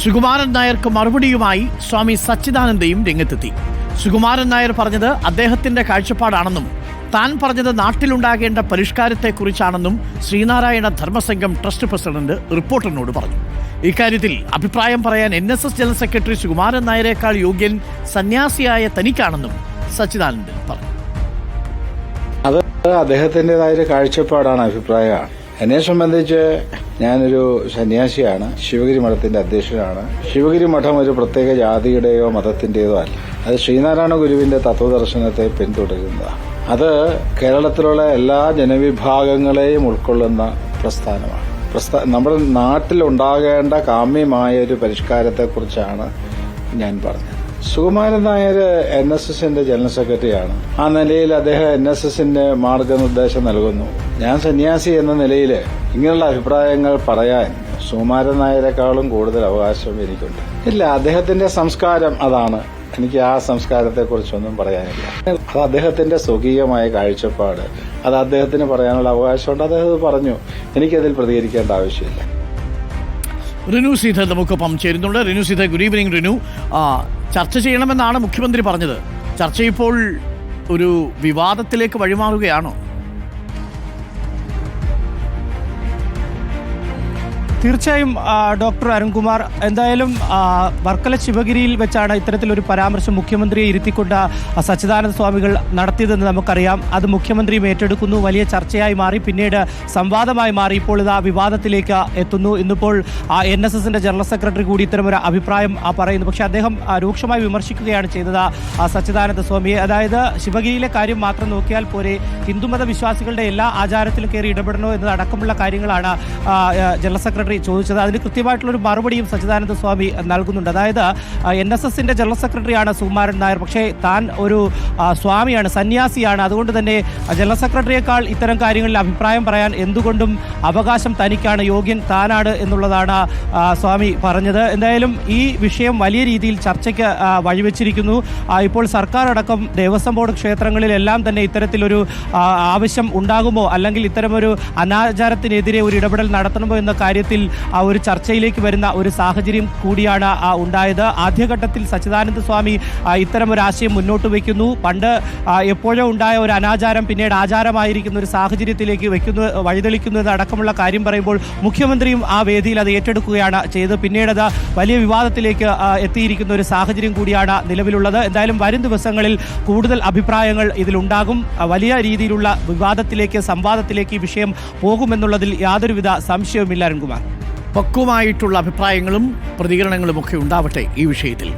സുകുമാരൻ നായർക്ക് മറുപടിയുമായി സ്വാമി സച്ചിദാനന്ദയും രംഗത്തെത്തി. സുകുമാരൻ നായർ പറഞ്ഞത് അദ്ദേഹത്തിന്റെ കാഴ്ചപ്പാടാണെന്നും താൻ പറഞ്ഞത് നാട്ടിലുണ്ടാകേണ്ട പരിഷ്കാരത്തെക്കുറിച്ചാണെന്നും ശ്രീനാരായണ ധർമ്മസംഘം ട്രസ്റ്റ് പ്രസിഡന്റ് റിപ്പോർട്ടറിനോട് പറഞ്ഞു. ഇക്കാര്യത്തിൽ അഭിപ്രായം പറയാൻ NSS ജനറൽ സെക്രട്ടറി സുകുമാരൻ നായരേക്കാൾ യോഗ്യൻ സന്യാസിയായ തനിക്കാണെന്നും സച്ചിദാനന്ദൻ പറഞ്ഞു. അത് അദ്ദേഹത്തിൻ്റെതായ കാഴ്ചപ്പാടാണ്, അഭിപ്രായമാണ്. എന്നെ സംബന്ധിച്ച് ഞാനൊരു സന്യാസിയാണ്, ശിവഗിരി മഠത്തിന്റെ അധ്യക്ഷനാണ്. ശിവഗിരി മഠം ഒരു പ്രത്യേക ജാതിയുടെയോ മതത്തിന്റേതോ അല്ല. അത് ശ്രീനാരായണ ഗുരുവിന്റെ തത്വദർശനത്തെ പിന്തുടരുന്നതാണ്. അത് കേരളത്തിലുള്ള എല്ലാ ജനവിഭാഗങ്ങളെയും ഉൾക്കൊള്ളുന്ന പ്രസ്ഥാനമാണ്. നമ്മുടെ നാട്ടിലുണ്ടാകേണ്ട കാമ്യമായ ഒരു പരിഷ്കാരത്തെക്കുറിച്ചാണ് ഞാൻ പറഞ്ഞത്. സുകുമാരൻ നായർ NSSന്റെ ജനറൽ സെക്രട്ടറിയാണ്. ആ നിലയിൽ അദ്ദേഹം NSSന്റെ മാർഗനിർദ്ദേശം നൽകുന്നു. ഞാൻ സന്യാസി എന്ന നിലയിൽ ഇങ്ങനെയുള്ള അഭിപ്രായങ്ങൾ പറയാൻ സുകുമാരൻ നായരെക്കാളും കൂടുതൽ അവകാശം എനിക്കുണ്ട്. ഇല്ല, അദ്ദേഹത്തിന്റെ സംസ്കാരം അതാണ്. എനിക്ക് ആ സംസ്കാരത്തെക്കുറിച്ചൊന്നും പറയാനില്ല. അത് അദ്ദേഹത്തിന്റെ സ്വകീയമായ കാഴ്ചപ്പാട്, അത് അദ്ദേഹത്തിന് പറയാനുള്ള അവകാശമുണ്ട്. അദ്ദേഹം പറഞ്ഞു, എനിക്കതിൽ പ്രതികരിക്കേണ്ട ആവശ്യമില്ല. റിനു സീത നമുക്കൊപ്പം ചേരുന്നുണ്ട്. Rinu Seetha, good evening. റിനു, ചർച്ച ചെയ്യണമെന്നാണ് മുഖ്യമന്ത്രി പറഞ്ഞത്. ചർച്ച ഇപ്പോൾ ഒരു വിവാദത്തിലേക്ക് വഴിമാറുകയാണോ? തീർച്ചയായും ഡോക്ടർ അരുൺകുമാർ, എന്തായാലും വർക്കല ശിവഗിരിയിൽ വെച്ചാണ് ഇത്തരത്തിലൊരു പരാമർശം മുഖ്യമന്ത്രിയെ ഇരുത്തിക്കൊണ്ട് സച്ചിദാനന്ദ സ്വാമികൾ നടത്തിയതെന്ന് നമുക്കറിയാം. അത് മുഖ്യമന്ത്രിയും ഏറ്റെടുക്കുന്നു, വലിയ ചർച്ചയായി മാറി, പിന്നീട് സംവാദമായി മാറി, ഇപ്പോൾ ഇത് വിവാദത്തിലേക്ക് എത്തുന്നു. ഇന്നിപ്പോൾ NSSന്റെ ജനറൽ സെക്രട്ടറി കൂടി ഇത്തരമൊരു അഭിപ്രായം പറയുന്നു. പക്ഷേ അദ്ദേഹം രൂക്ഷമായി വിമർശിക്കുകയാണ് ചെയ്തത് സച്ചിദാനന്ദ സ്വാമിയെ. അതായത് ശിവഗിരിയിലെ കാര്യം മാത്രം നോക്കിയാൽ പോരെ, ഹിന്ദുമത വിശ്വാസികളുടെ എല്ലാ ആചാരത്തിലും കയറി ഇടപെടണോ എന്നതടക്കമുള്ള കാര്യങ്ങളാണ് ജനറൽ സെക്രട്ടറി ചോദിച്ചത്. അതിന് കൃത്യമായിട്ടുള്ളൊരു മറുപടിയും സച്ചിദാനന്ദ സ്വാമി നൽകുന്നുണ്ട്. അതായത് NSSന്റെ ജനറൽ സെക്രട്ടറിയാണ് സുകുമാരൻ നായർ, പക്ഷേ താൻ ഒരു സ്വാമിയാണ്, സന്യാസിയാണ്. അതുകൊണ്ട് തന്നെ ജനറൽ സെക്രട്ടറിയേക്കാൾ ഇത്തരം കാര്യങ്ങളിൽ അഭിപ്രായം പറയാൻ എന്തുകൊണ്ടും അവകാശം തനിക്കാണ്, യോഗ്യൻ താനാണ് എന്നുള്ളതാണ് സ്വാമി പറഞ്ഞത്. എന്തായാലും ഈ വിഷയം വലിയ രീതിയിൽ ചർച്ചയ്ക്ക് വഴിവെച്ചിരിക്കുന്നു. ഇപ്പോൾ സർക്കാർ അടക്കം ദേവസ്വം ബോർഡ് ക്ഷേത്രങ്ങളിലെല്ലാം തന്നെ ഇത്തരത്തിലൊരു ആവശ്യം ഉണ്ടാകുമോ, അല്ലെങ്കിൽ ഇത്തരമൊരു അനാചാരത്തിനെതിരെ ഒരു ഇടപെടൽ നടത്തണമോ എന്ന കാര്യത്തിൽ ഒരു ചർച്ചയിലേക്ക് വരുന്ന ഒരു സാഹചര്യം കൂടിയാണ് ഉണ്ടായത്. ആദ്യഘട്ടത്തിൽ സച്ചിദാനന്ദ സ്വാമി ഇത്തരം ഒരു ആശയം മുന്നോട്ട് വയ്ക്കുന്നു. പണ്ട് എപ്പോഴോ ഉണ്ടായ ഒരു അനാചാരം പിന്നീട് ആചാരമായിരിക്കുന്ന ഒരു സാഹചര്യത്തിലേക്ക് വഴിതെളിക്കുന്നത് അടക്കമുള്ള കാര്യം പറയുമ്പോൾ മുഖ്യമന്ത്രിയും ആ വേദിയിൽ അത് ഏറ്റെടുക്കുകയാണ് ചെയ്തത്. പിന്നീട് അത് വലിയ വിവാദത്തിലേക്ക് എത്തിയിരിക്കുന്ന ഒരു സാഹചര്യം കൂടിയാണ് നിലവിലുള്ളത്. എന്തായാലും വരും ദിവസങ്ങളിൽ കൂടുതൽ അഭിപ്രായങ്ങൾ ഇതിലുണ്ടാകും. വലിയ രീതിയിലുള്ള വിവാദത്തിലേക്ക്, സംവാദത്തിലേക്ക് ഈ വിഷയം പോകുമെന്നുള്ളതിൽ യാതൊരുവിധ സംശയവുമില്ല. കുമാർ, പക്വമായിട്ടുള്ള അഭിപ്രായങ്ങളും പ്രതികരണങ്ങളും ഒക്കെ ഉണ്ടാവട്ടെ ഈ വിഷയത്തിൽ.